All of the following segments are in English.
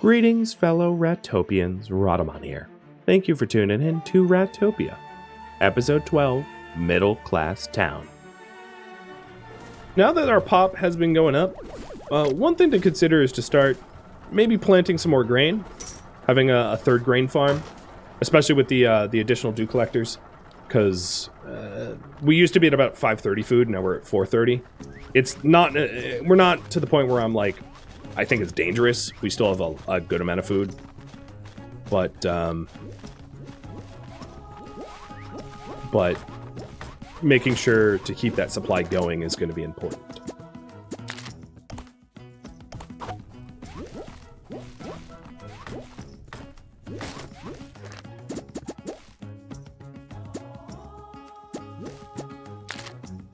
Greetings, fellow Ratopians, Rhadamant here. Thank you for tuning in to Ratopia, Episode 12, Middle Class Town. Now that our pop has been going up, one thing to consider is to start maybe planting some more grain, having a third grain farm, especially with the additional dew collectors, because we used to be at about 530 food, now we're at 430. It's not, we're not to the point where I'm like, I think it's dangerous. We still have a good amount of food, but making sure to keep that supply going is going to be important.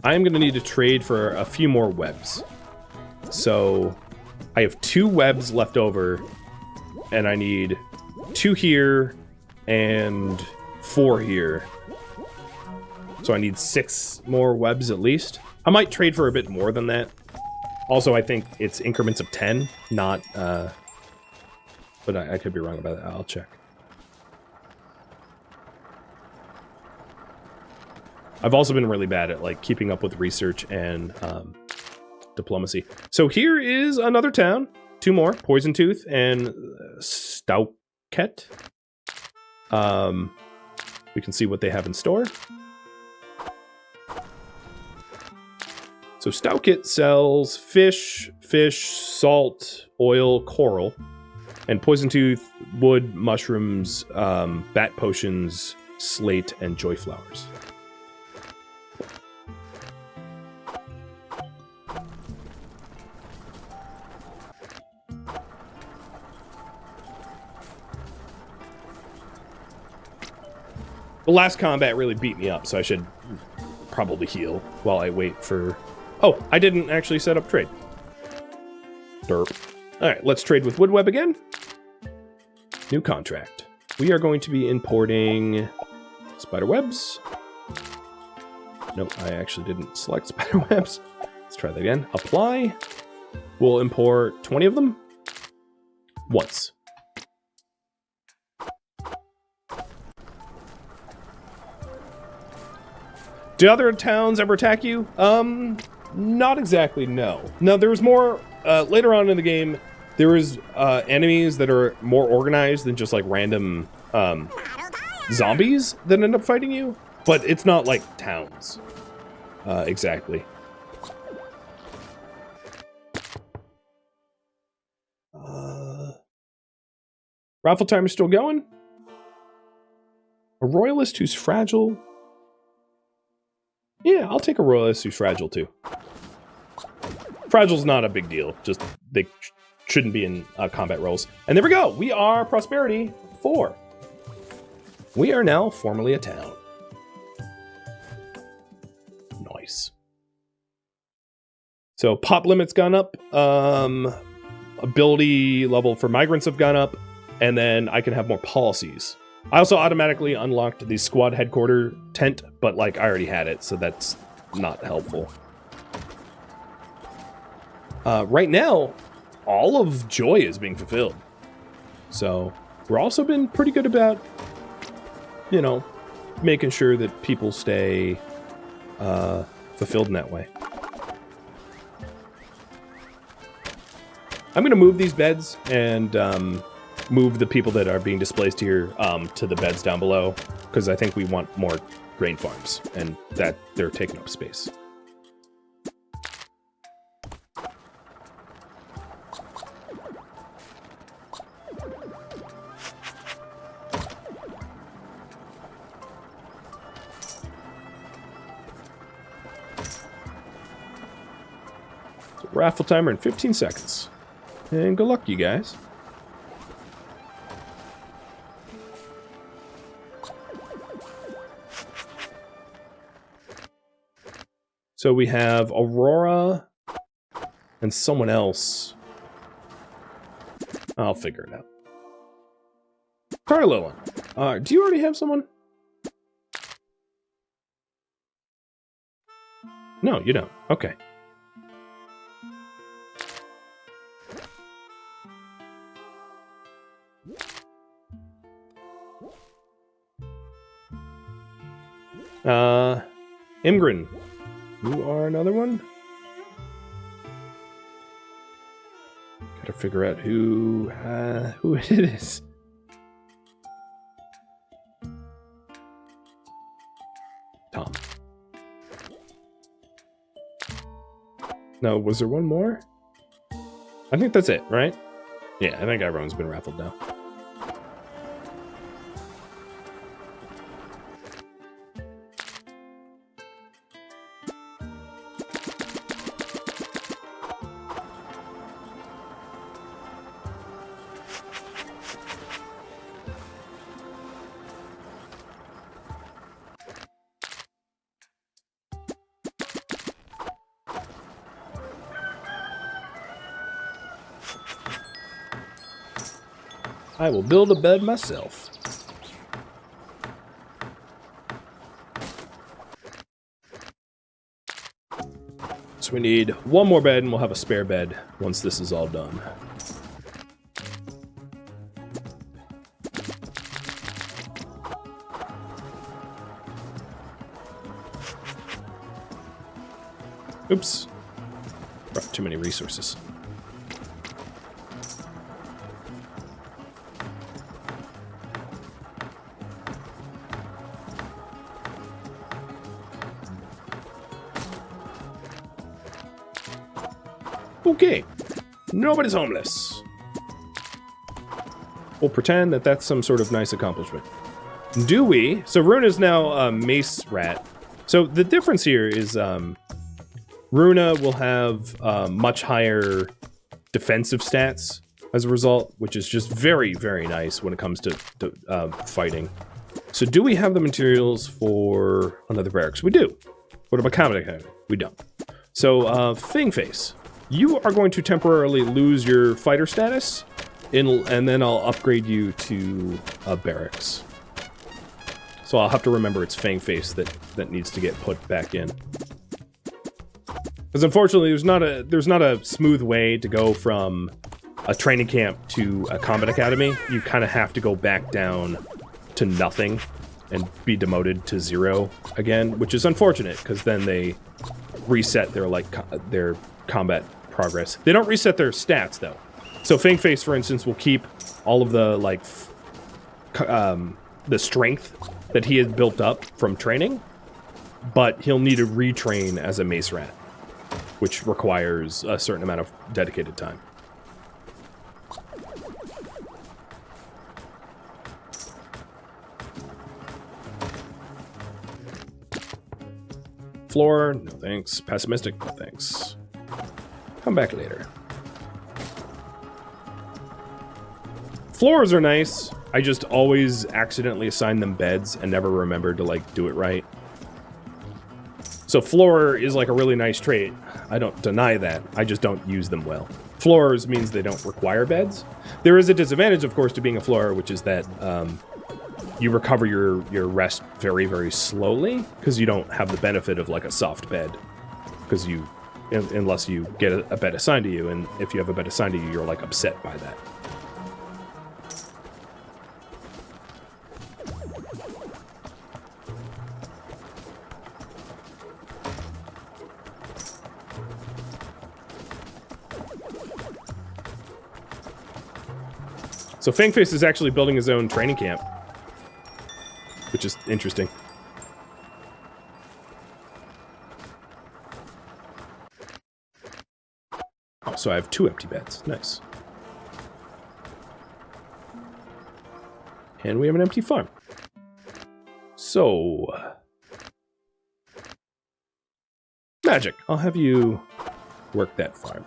I am going to need to trade for a few more webs. So I have 2 webs left over, and I need 2 here and 4 here. So I need 6 more webs at least. I might trade for a bit more than that. Also, I think it's increments of 10, not, but I could be wrong about that. I'll check. I've also been really bad at, like, keeping up with research and, diplomacy. So here is another town. 2 more, Poison Tooth and Stauket. We can see what they have in store. So Stauket sells fish, salt, oil, coral, and Poison Tooth, wood, mushrooms, bat potions, slate, and joy flowers. The last combat really beat me up, so I should probably heal while I wait for... Oh, I didn't actually set up trade. Derp. Alright, let's trade with Woodweb again. New contract. We are going to be importing spider webs. Nope, I actually didn't select spider webs. Let's try that again. Apply. We'll import 20 of them. Once. Do other towns ever attack you? Not exactly, no. No, there was more, later on in the game, there was, enemies that are more organized than just, like, random, zombies that end up fighting you. But it's not like towns, exactly. Raffle time is still going. A royalist who's fragile. Yeah, I'll take a royalist who's fragile, too. Fragile's not a big deal. Just, they shouldn't be in combat roles. And there we go! We are Prosperity 4. We are now formally a town. Nice. So, pop limit's gone up. Ability level for migrants have gone up. And then I can have more policies. I also automatically unlocked the squad headquarter tent, but like I already had it, so that's not helpful. Right now, all of joy is being fulfilled. So we're also been pretty good about, you know, making sure that people stay fulfilled in that way. I'm going to move these beds and move the people that are being displaced here to the beds down below, because I think we want more grain farms, and that they're taking up space. So raffle timer in 15 seconds. And good luck, you guys. So we have Aurora and someone else. I'll figure it out. Carlillan, do you already have someone? No, you don't. Okay. Imgrin, you are another one? Gotta figure out who it is. Tom. No, was there one more? I think that's it, right? Yeah, I think everyone's been raffled now. I will build a bed myself. So we need one more bed and we'll have a spare bed once this is all done. Oops. Brought too many resources. Okay, nobody's homeless. We'll pretend that that's some sort of nice accomplishment. Do we? So Runa is now a mace rat. So the difference here is Runa will have much higher defensive stats as a result, which is just very, very nice when it comes to fighting. So do we have the materials for another barracks? We do. What about Combat Academy? We don't. So Fangface. You are going to temporarily lose your fighter status, and then I'll upgrade you to a barracks. So I'll have to remember it's Fangface that needs to get put back in. Because unfortunately, there's not a smooth way to go from a training camp to a combat academy. You kind of have to go back down to nothing and be demoted to 0 again, which is unfortunate because then they reset their combat progress. They don't reset their stats though. So Fangface, for instance, will keep all of the the strength that he has built up from training, but he'll need to retrain as a mace rat, which requires a certain amount of dedicated time. Floor, no thanks. Pessimistic, no thanks. Come back later. Floors are nice. I just always accidentally assign them beds and never remember to do it right. So floor is a really nice trait. I don't deny that. I just don't use them well. Floors means they don't require beds. There is a disadvantage, of course, to being a floor, which is that you recover your rest very, very slowly because you don't have the benefit of a soft bed. Because unless you get a bed assigned to you, and if you have a bed assigned to you, you're upset by that. So Fangface is actually building his own training camp, which is interesting. Oh, so I have 2 empty beds. Nice. And we have an empty farm. So... Magic. I'll have you work that farm.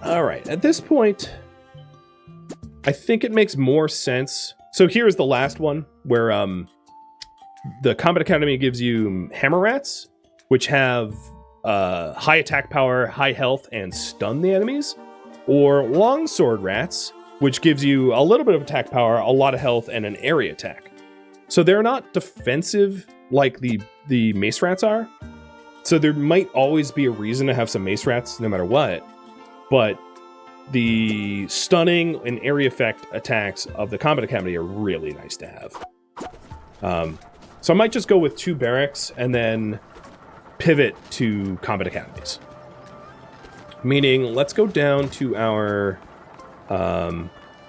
All right, at this point, I think it makes more sense. So here's the last one where the Combat Academy gives you Hammer Rats, which have high attack power, high health, and stun the enemies, or Longsword Rats, which gives you a little bit of attack power, a lot of health, and an area attack. So they're not defensive like the mace rats are. So there might always be a reason to have some mace rats no matter what. But the stunning and area effect attacks of the Combat Academy are really nice to have. So I might just go with 2 barracks and then pivot to Combat Academies. Meaning, let's go down to our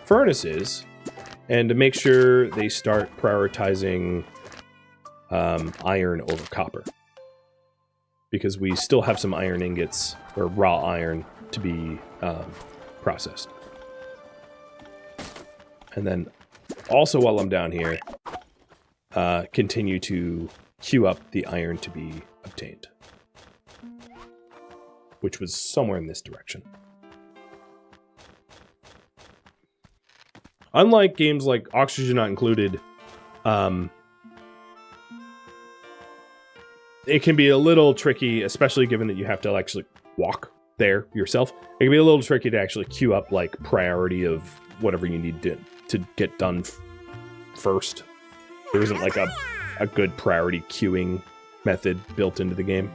furnaces and to make sure they start prioritizing iron over copper. Because we still have some iron ingots, or raw iron, to be processed. And then, also while I'm down here, continue to queue up the iron to be obtained. Which was somewhere in this direction. Unlike games like Oxygen Not Included, it can be a little tricky, especially given that you have to actually walk there yourself. It can be a little tricky to actually queue up like priority of whatever you need to get done first. There isn't like a good priority queuing method built into the game.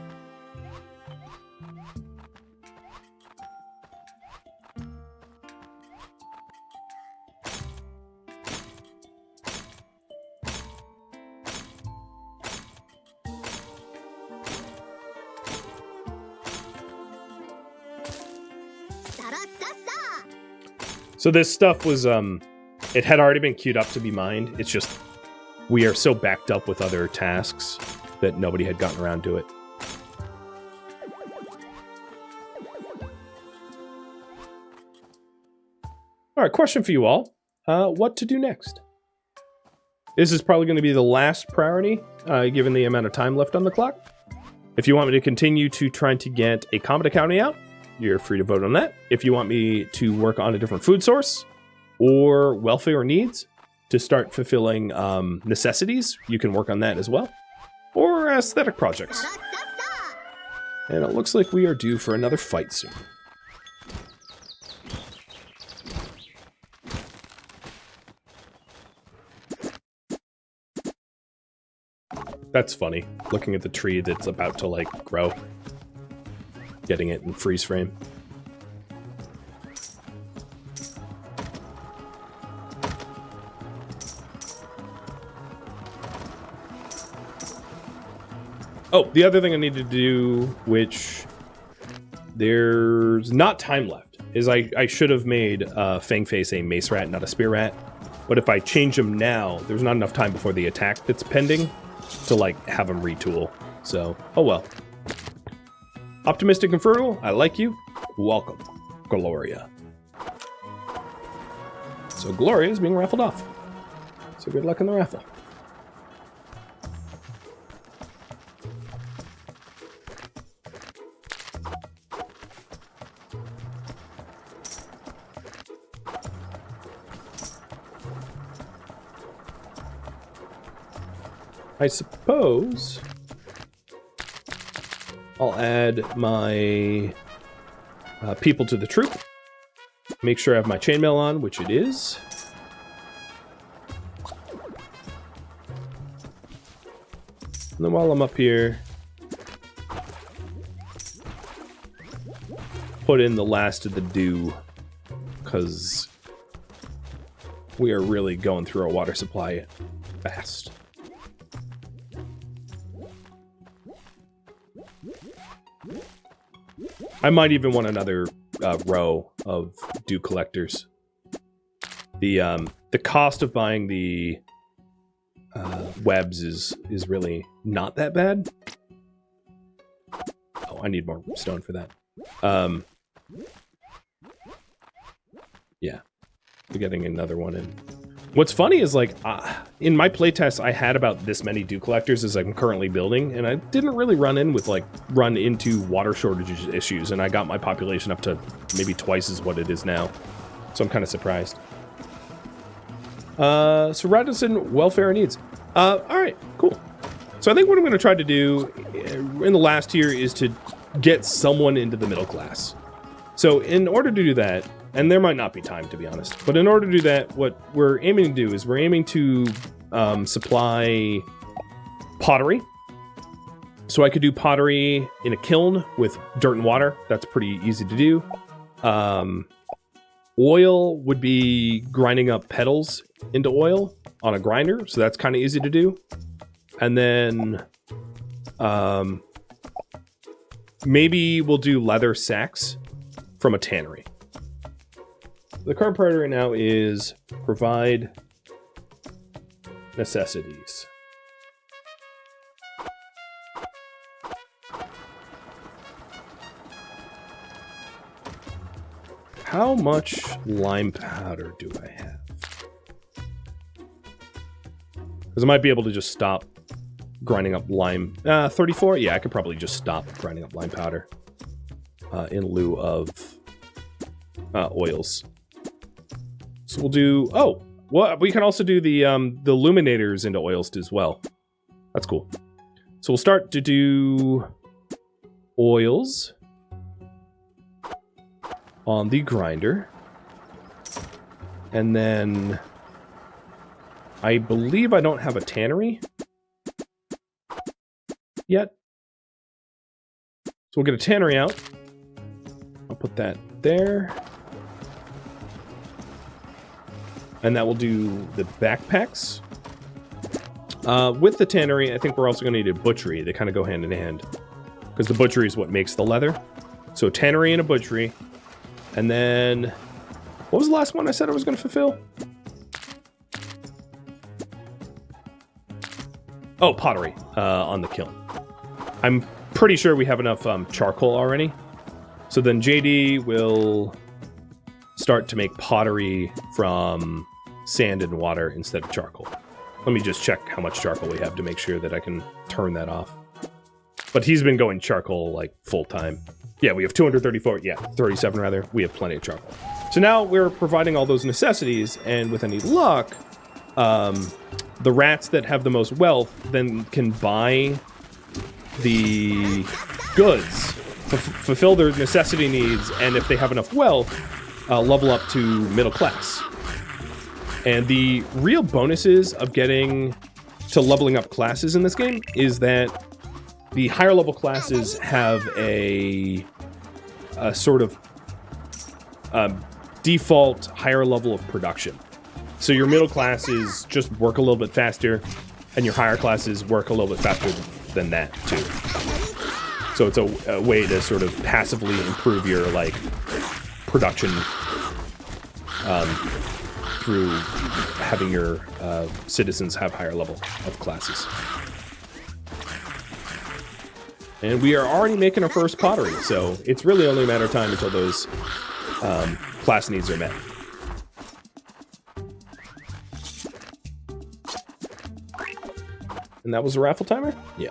So this stuff was, it had already been queued up to be mined. It's just, we are so backed up with other tasks that nobody had gotten around to it. All right, question for you all. What to do next? This is probably going to be the last priority, given the amount of time left on the clock. If you want me to continue to try to get a Combat Academy out, you're free to vote on that. If you want me to work on a different food source or welfare needs to start fulfilling necessities, you can work on that as well. Or aesthetic projects. And it looks like we are due for another fight soon. That's funny, looking at the tree that's about to, like, grow. Getting it in freeze frame. Oh, the other thing I need to do, which there's not time left, is I should have made Fangface a mace rat, not a spear rat. But if I change him now, there's not enough time before the attack that's pending to, like, have him retool. So, oh well. Optimistic and fertile, I like you. Welcome, Gloria. So Gloria is being raffled off. So good luck in the raffle. I suppose I'll add my people to the troop. Make sure I have my chainmail on, which it is. And then while I'm up here, put in the last of the dew, because we are really going through our water supply fast. I might even want another row of dew collectors. The cost of buying the webs is really not that bad. Oh, I need more stone for that. Yeah, we're getting another one in. What's funny is, like, in my playtest, I had about this many dew collectors as I'm currently building, and I didn't really run into water shortage issues, and I got my population up to maybe twice as what it is now. So I'm kind of surprised. So Radisson, welfare needs. All right, cool. So I think what I'm going to try to do in the last year is to get someone into the middle class. So in order to do that, and there might not be time to be honest, but in order to do that, what we're aiming to do is we're aiming to supply pottery. So I could do pottery in a kiln with dirt and water. That's pretty easy to do. Oil would be grinding up petals into oil on a grinder. So that's kind of easy to do. And then maybe we'll do leather sacks from a tannery. The current priority right now is provide necessities. How much lime powder do I have? Because I might be able to just stop grinding up lime. 34? Yeah, I could probably just stop grinding up lime powder in lieu of oils. So we'll do... Oh, well, we can also do the illuminators into oils as well. That's cool. So we'll start to do oils on the grinder. And then I believe I don't have a tannery yet. So we'll get a tannery out. I'll put that there. And that will do the backpacks. With the tannery, I think we're also going to need a butchery. They kind of go hand in hand. Because the butchery is what makes the leather. So tannery and a butchery. And then, what was the last one I said I was going to fulfill? Oh, pottery on the kiln. I'm pretty sure we have enough charcoal already. So then JD will start to make pottery from sand and water instead of charcoal. Let me just check how much charcoal we have to make sure that I can turn that off. But he's been going charcoal like full time. Yeah, we have 234, yeah, 37 rather. We have plenty of charcoal. So now we're providing all those necessities, and with any luck, the rats that have the most wealth then can buy the goods, fulfill their necessity needs, and if they have enough wealth, level up to middle class. And the real bonuses of getting to leveling up classes in this game is that the higher level classes have a sort of default higher level of production. So your middle classes just work a little bit faster, and your higher classes work a little bit faster than that too. So it's a way to sort of passively improve your like production through having your citizens have higher level of classes. And we are already making our first pottery, so it's really only a matter of time until those class needs are met. And that was a raffle timer? Yeah.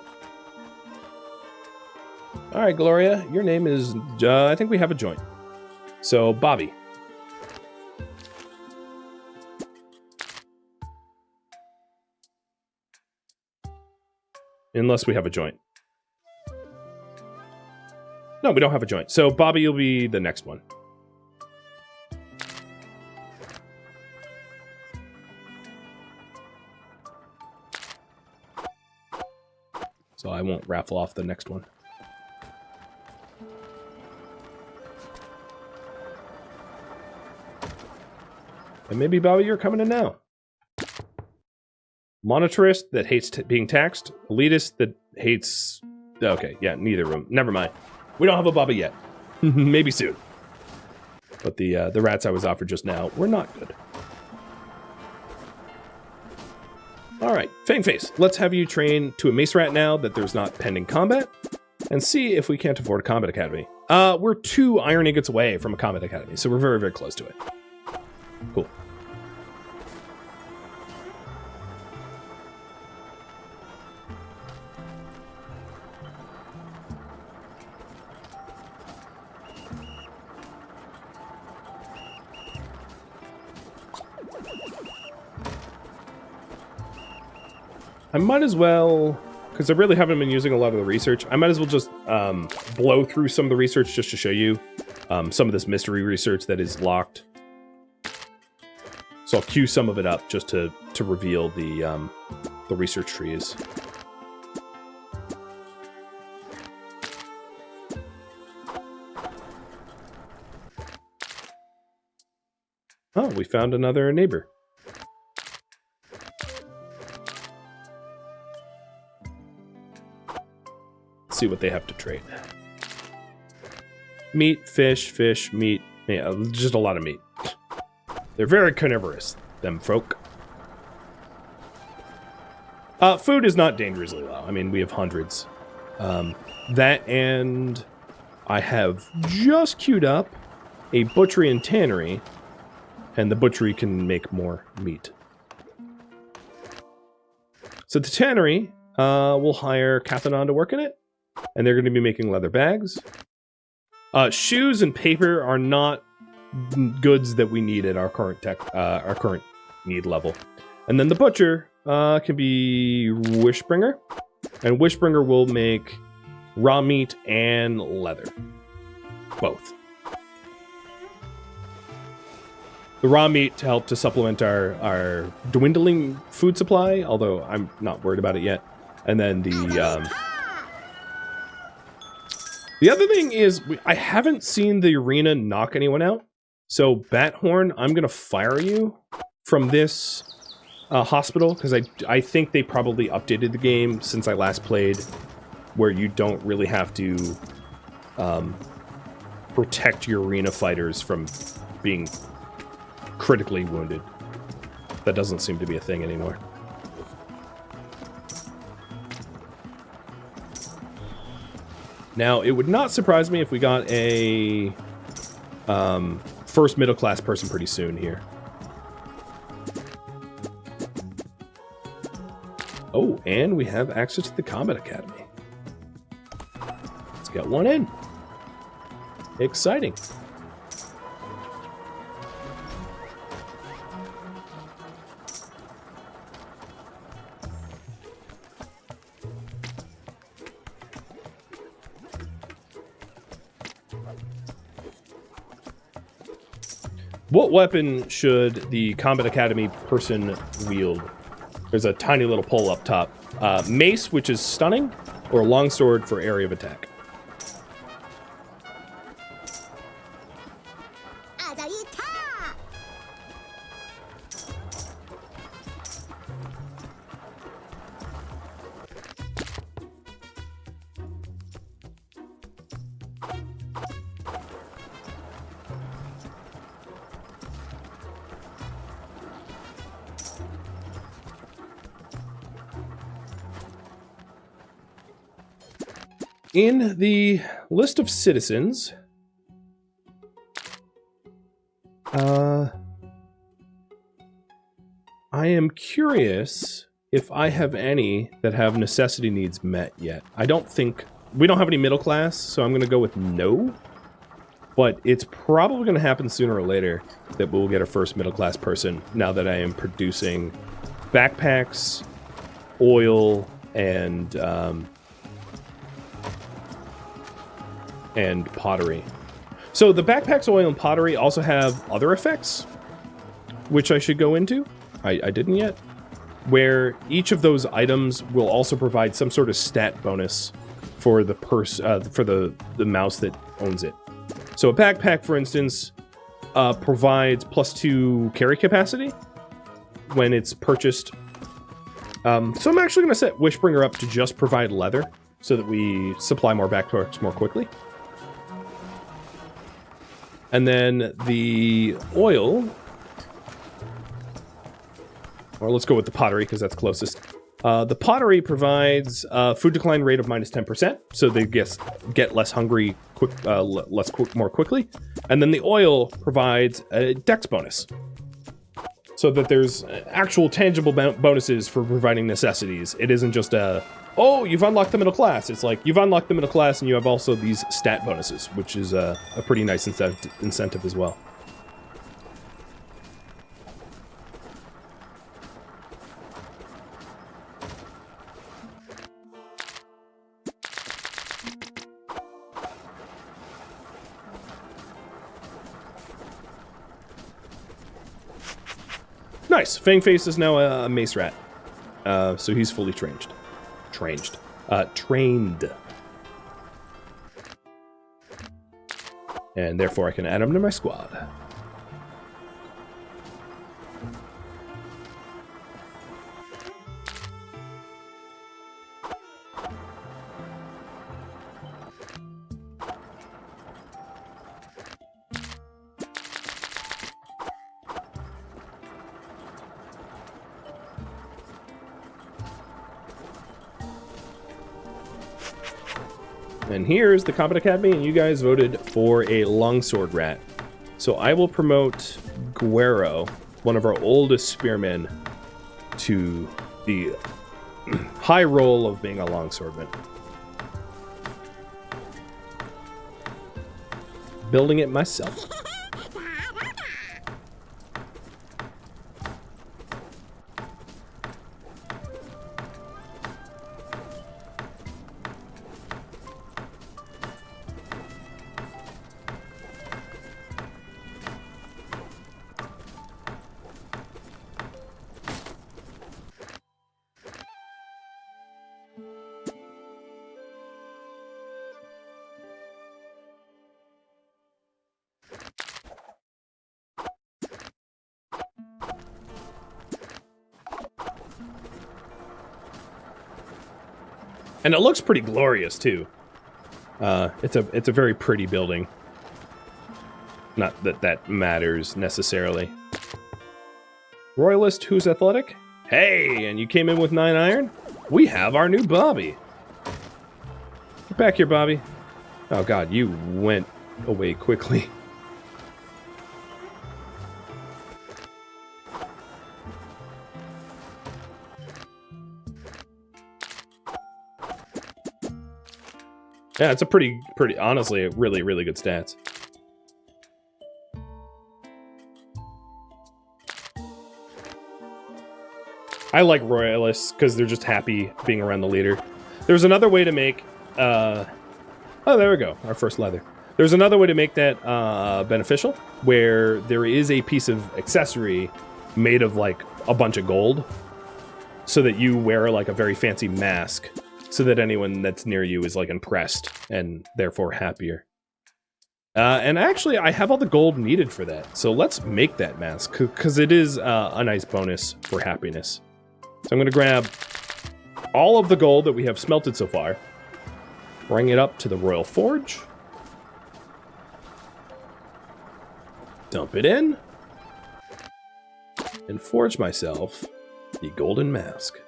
All right, Gloria, your name is, I think we have a joint. So, Bobby. Unless we have a joint. No, we don't have a joint. So Bobby, you'll be the next one. So I won't raffle off the next one. And maybe, Bobby, you're coming in now. Monetarist that hates being taxed. Elitist that hates... Okay, yeah, neither of them. Never mind. We don't have a Bobby yet. Maybe soon. But the rats I was offered just now were not good. Alright, Fangface, let's have you train to a mace rat now that there's not pending combat, and see if we can't afford a combat academy. We're 2 iron ingots away from a combat academy, so we're very, very close to it. Cool. I might as well, because I really haven't been using a lot of the research, I might as well just blow through some of the research just to show you some of this mystery research that is locked. So I'll queue some of it up just to reveal the research trees. Oh, we found another neighbor. Let's see what they have to trade. Meat, fish, meat. Yeah, just a lot of meat. They're very carnivorous, them folk. Food is not dangerously low. I mean, we have hundreds. That and I have just queued up a butchery and tannery, and the butchery can make more meat. So the tannery will hire Cathanon to work in it, and they're going to be making leather bags. Shoes and paper are not goods that we need at our current need level. And then the butcher can be Wishbringer, and Wishbringer will make raw meat and leather, both. The raw meat to help to supplement our dwindling food supply, although I'm not worried about it yet. And then the other thing is, I haven't seen the arena knock anyone out. So, Bathorn, I'm going to fire you from this hospital, because I think they probably updated the game since I last played, where you don't really have to protect your arena fighters from being critically wounded. That doesn't seem to be a thing anymore. Now, it would not surprise me if we got a first middle-class person pretty soon here. Oh, and we have access to the Combat Academy. Let's get one in. Exciting. What weapon should the Combat Academy person wield? There's a tiny little pole up top. Mace, which is stunning, or longsword for area of attack. In the list of citizens, I am curious if I have any that have necessity needs met yet. I don't think... We don't have any middle class, so I'm going to go with no. But it's probably going to happen sooner or later that we'll get our first middle class person now that I am producing backpacks, oil, and pottery. So the backpacks, oil, and pottery also have other effects, which I should go into. I didn't yet. Where each of those items will also provide some sort of stat bonus for the the mouse that owns it. So a backpack, for instance, provides +2 carry capacity when it's purchased. So I'm actually going to set Wishbringer up to just provide leather so that we supply more backpacks more quickly. And then the oil, or let's go with the pottery because that's closest. The pottery provides food decline rate of -10%, so they get less hungry more quickly. And then the oil provides a dex bonus, so that there's actual tangible bonuses for providing necessities. It isn't just oh, you've unlocked the middle class. It's like, you've unlocked the middle class and you have also these stat bonuses, which is a pretty nice incentive as well. Nice. Fangface is now a mace rat. So he's fully trained. Trained. And therefore I can add him to my squad. And here's the Combat Academy, and you guys voted for a longsword rat. So I will promote Guero, one of our oldest spearmen, to the high role of being a longswordman. Building it myself. And it looks pretty glorious too. It's a very pretty building. Not that that matters necessarily. Royalist who's athletic? Hey, and you came in with 9 iron? We have our new Bobby. Get back here, Bobby. Oh god, you went away quickly. Yeah, it's a pretty, honestly, really, really good stats. I like Royalists because they're just happy being around the leader. There's another way to make, oh, there we go, our first leather. There's another way to make that beneficial, where there is a piece of accessory made of like a bunch of gold, so that you wear like a very fancy mask, so that anyone that's near you is like impressed and therefore happier. And actually, I have all the gold needed for that, so let's make that mask, because it is a nice bonus for happiness. So I'm going to grab all of the gold that we have smelted so far, bring it up to the Royal Forge, dump it in, and forge myself the golden mask.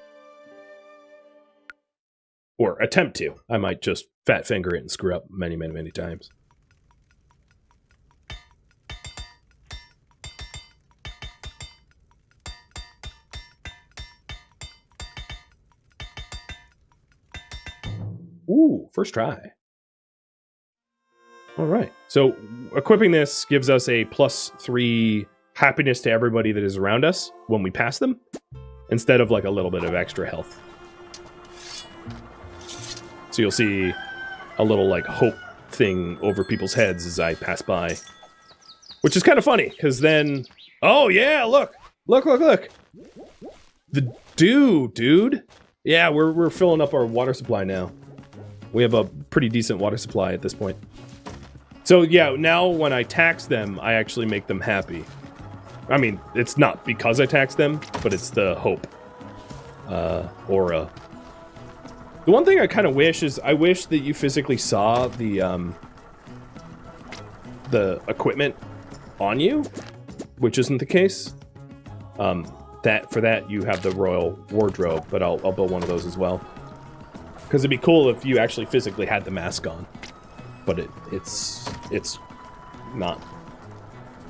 Or attempt to. I might just fat finger it and screw up many, many, many times. Ooh, first try. All right. So equipping this gives us a +3 happiness to everybody that is around us when we pass them, instead of like a little bit of extra health. So you'll see a little like hope thing over people's heads as I pass by, which is kind of funny because then, oh yeah, look, the dude. Yeah, we're filling up our water supply now. We have a pretty decent water supply at this point. So yeah, now when I tax them, I actually make them happy. I mean, it's not because I tax them, but it's the hope aura. The one thing I kind of wish is, I wish that you physically saw the equipment on you, which isn't the case. For that you have the Royal Wardrobe, but I'll build one of those as well. Because it'd be cool if you actually physically had the mask on, but it's not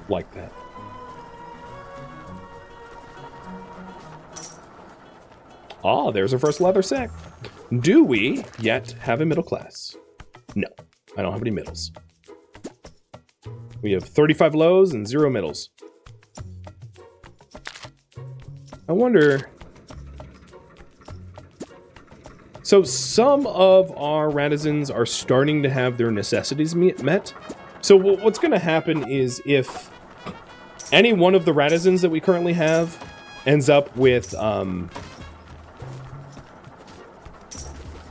like that. Ah, there's our first leather sack. Do we yet have a middle class? No, I don't have any middles. We have 35 lows and 0 middles. I wonder... So some of our Radizans are starting to have their necessities met. So what's going to happen is if any one of the Radizans that we currently have ends up with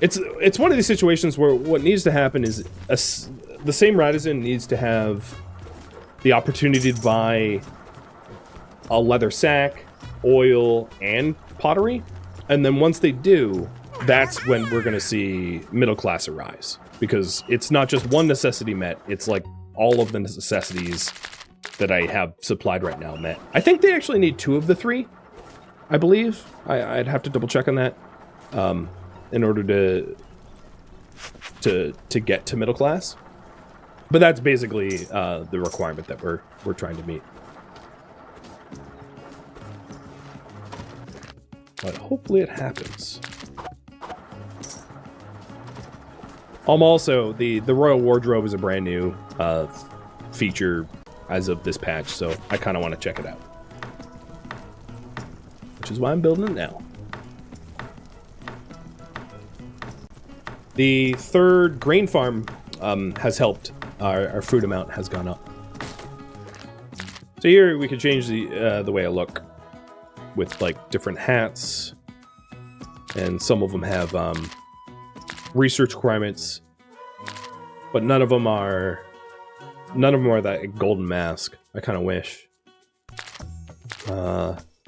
it's one of these situations where what needs to happen is the same Rhadamant needs to have the opportunity to buy a leather sack, oil, and pottery, and then once they do, that's when we're going to see middle class arise, because it's not just one necessity met, it's like all of the necessities that I have supplied right now met. I think they actually need 2 of the 3, I believe. I'd have to double check on that in order to get to middle class. But that's basically the requirement that we're trying to meet. But hopefully it happens. Also, the Royal Wardrobe is a brand new feature as of this patch, so I kind of want to check it out. Which is why I'm building it now. The 3rd grain farm has helped. Our food amount has gone up. So here we could change the way I look with like different hats, and some of them have research requirements, but none of them are that golden mask. I kind of wish.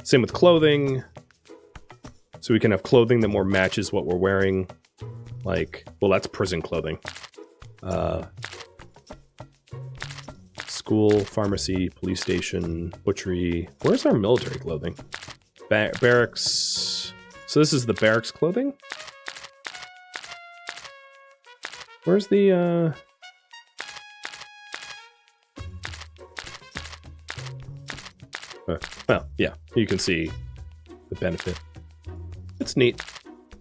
Same with clothing, so we can have clothing that more matches what we're wearing. Like, well, that's prison clothing. School, pharmacy, police station, butchery. Where's our military clothing? Barracks. So this is the barracks clothing? Where's the, well, yeah, you can see the benefit. It's neat,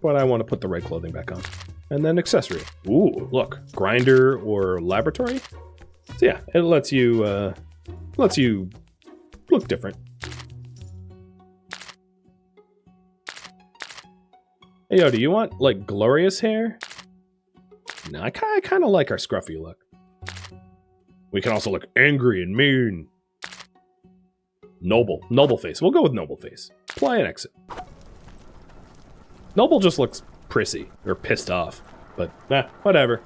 but I want to put the right clothing back on. And then accessory. Ooh, look, grinder or laboratory. So yeah, it lets you look different. Hey, yo, do you want like glorious hair? No, I kind of like our scruffy look. We can also look angry and mean. Noble face. We'll go with noble face. Apply and exit. Noble just looks prissy or pissed off, but whatever.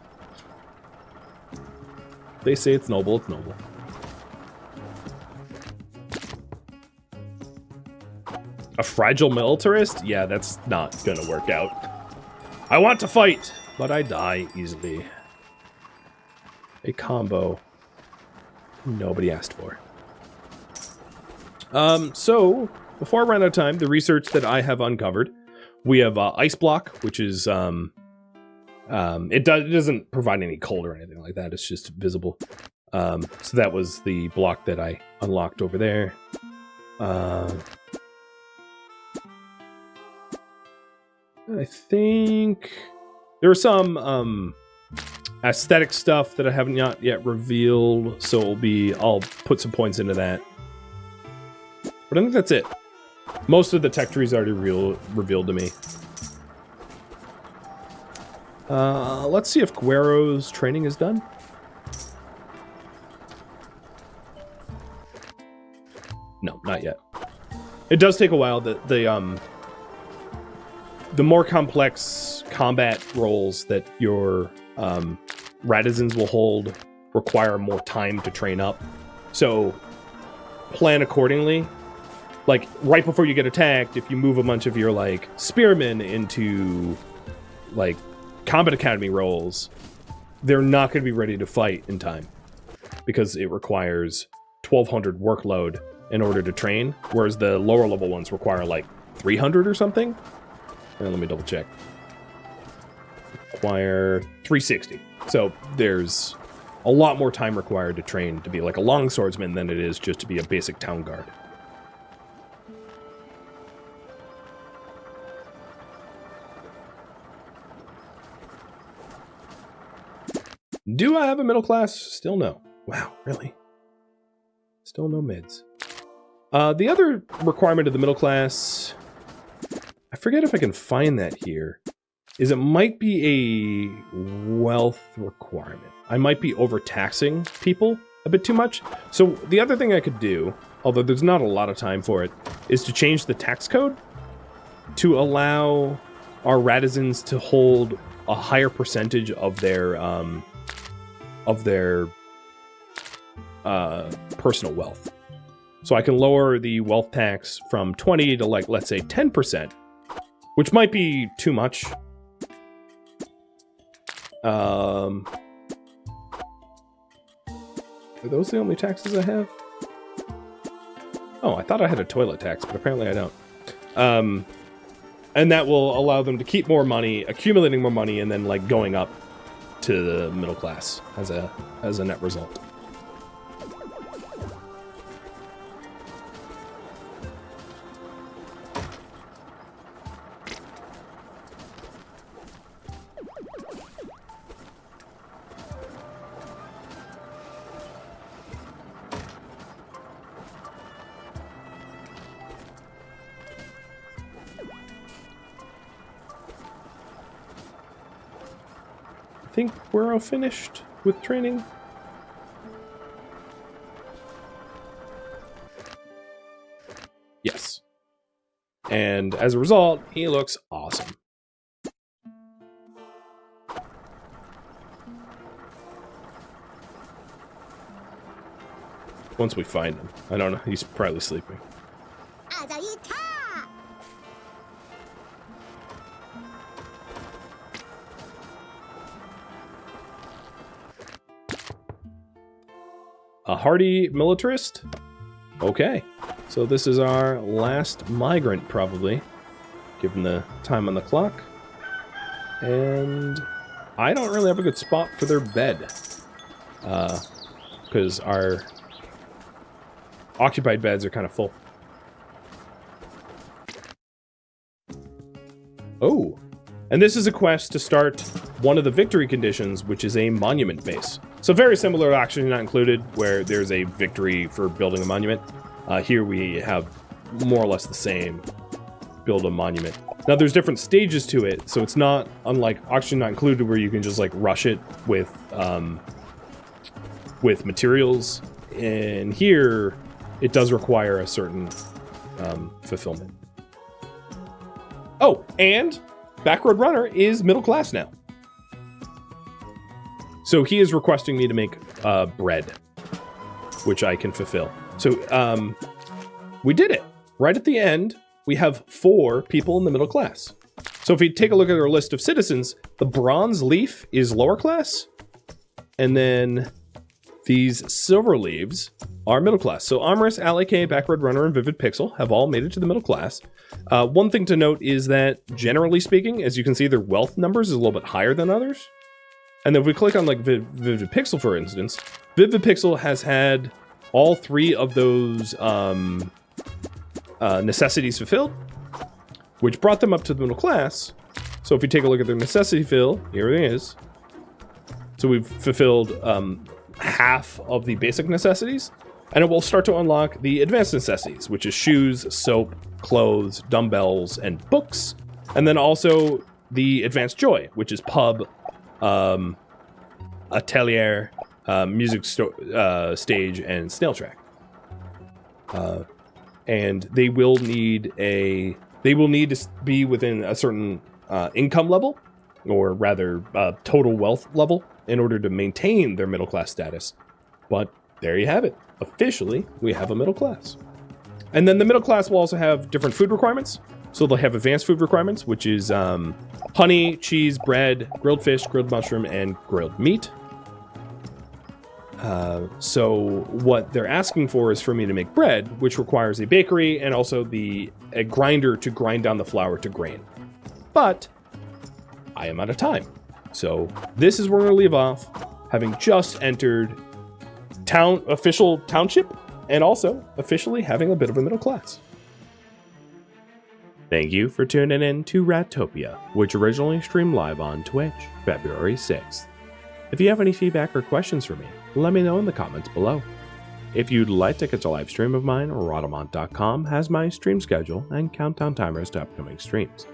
They say it's noble, it's noble. A fragile militarist? Yeah, that's not gonna work out. I want to fight, but I die easily. A combo nobody asked for. So, before I run out of time, the research that I have uncovered, we have ice block, which is, it doesn't provide any cold or anything like that, it's just visible. So that was the block that I unlocked over there. I think there was some aesthetic stuff that I haven't yet revealed, so I'll put some points into that. But I think that's it. Most of the tech trees already revealed to me. Let's see if Guero's training is done. No, not yet. It does take a while. The more complex combat roles that your Radizans will hold require more time to train up. So plan accordingly. Like, right before you get attacked, if you move a bunch of your, like, spearmen into, like, combat academy roles, they're not going to be ready to fight in time. Because it requires 1,200 workload in order to train, whereas the lower level ones require, like, 300 or something. And let me double check. Require 360. So there's a lot more time required to train to be, like, a longswordsman than it is just to be a basic town guard. Do I have a middle class? Still no. Wow, really? Still no mids. The other requirement of the middle class, I forget if I can find that here, is it might be a wealth requirement. I might be overtaxing people a bit too much. So the other thing I could do although there's not a lot of time for it, is to change the tax code to allow our Radizans to hold a higher percentage of their personal wealth. So I can lower the wealth tax from 20 to, like, let's say 10%, which might be too much. Are those the only taxes I have? Oh, I thought I had a toilet tax, but apparently I don't. And that will allow them to keep more money, accumulating more money, and then, like, going up to the middle class as a net result. I think we're all finished with training. Yes. And as a result, he looks awesome. Once we find him. I don't know. He's probably sleeping. A hardy militarist? Okay. So this is our last migrant, probably, given the time on the clock. And I don't really have a good spot for their bed. Because our occupied beds are kind of full. Oh. And this is a quest to start one of the victory conditions, which is a monument base. So very similar to Actually Not Included, where there's a victory for building a monument. Here we have more or less the same, build a monument. Now there's different stages to it, so it's not unlike Actually Not Included, where you can just, like, rush it with materials. And here, it does require a certain fulfillment. Oh, and Backroad Runner is middle class now. So he is requesting me to make bread, which I can fulfill. So we did it. Right at the end, we have 4 people in the middle class. So if you take a look at our list of citizens, the bronze leaf is lower class, and then these silver leaves are middle class. So Amorous, Ally K, Backroad Runner, and Vivid Pixel have all made it to the middle class. One thing to note is that, generally speaking, as you can see, their wealth numbers is a little bit higher than others. And then if we click on, like, Vivid Pixel, for instance, Vivid Pixel has had all 3 of those necessities fulfilled, which brought them up to the middle class. So if you take a look at their necessity fill, here it is. So we've fulfilled half of the basic necessities, and it will start to unlock the advanced necessities, which is shoes, soap, clothes, dumbbells, and books. And then also the advanced joy, which is pub, atelier, music stage, and snail track. And they will need to be within a certain income level, or rather total wealth level, in order to maintain their middle class status. But there you have it. Officially, we have a middle class. And then the middle class will also have different food requirements. So they'll have advanced food requirements, which is honey, cheese, bread, grilled fish, grilled mushroom, and grilled meat. So what they're asking for is for me to make bread, which requires a bakery and also a grinder to grind down the flour to grain. But I am out of time. So this is where we're going to leave off, having just entered official township, and also officially having a bit of a middle class. Thank you for tuning in to Ratopia, which originally streamed live on Twitch, February 6th. If you have any feedback or questions for me, let me know in the comments below. If you'd like to catch a live stream of mine, Rhadamant.com has my stream schedule and countdown timers to upcoming streams.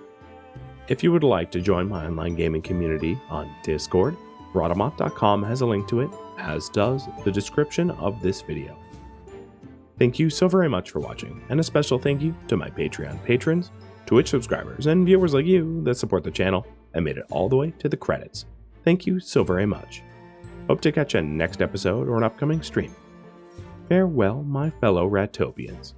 If you would like to join my online gaming community on Discord, Rhadamant.com has a link to it, as does the description of this video. Thank you so very much for watching, and a special thank you to my Patreon patrons, Twitch subscribers, and viewers like you that support the channel and made it all the way to the credits. Thank you so very much. Hope to catch you next episode or an upcoming stream. Farewell, my fellow Ratopians.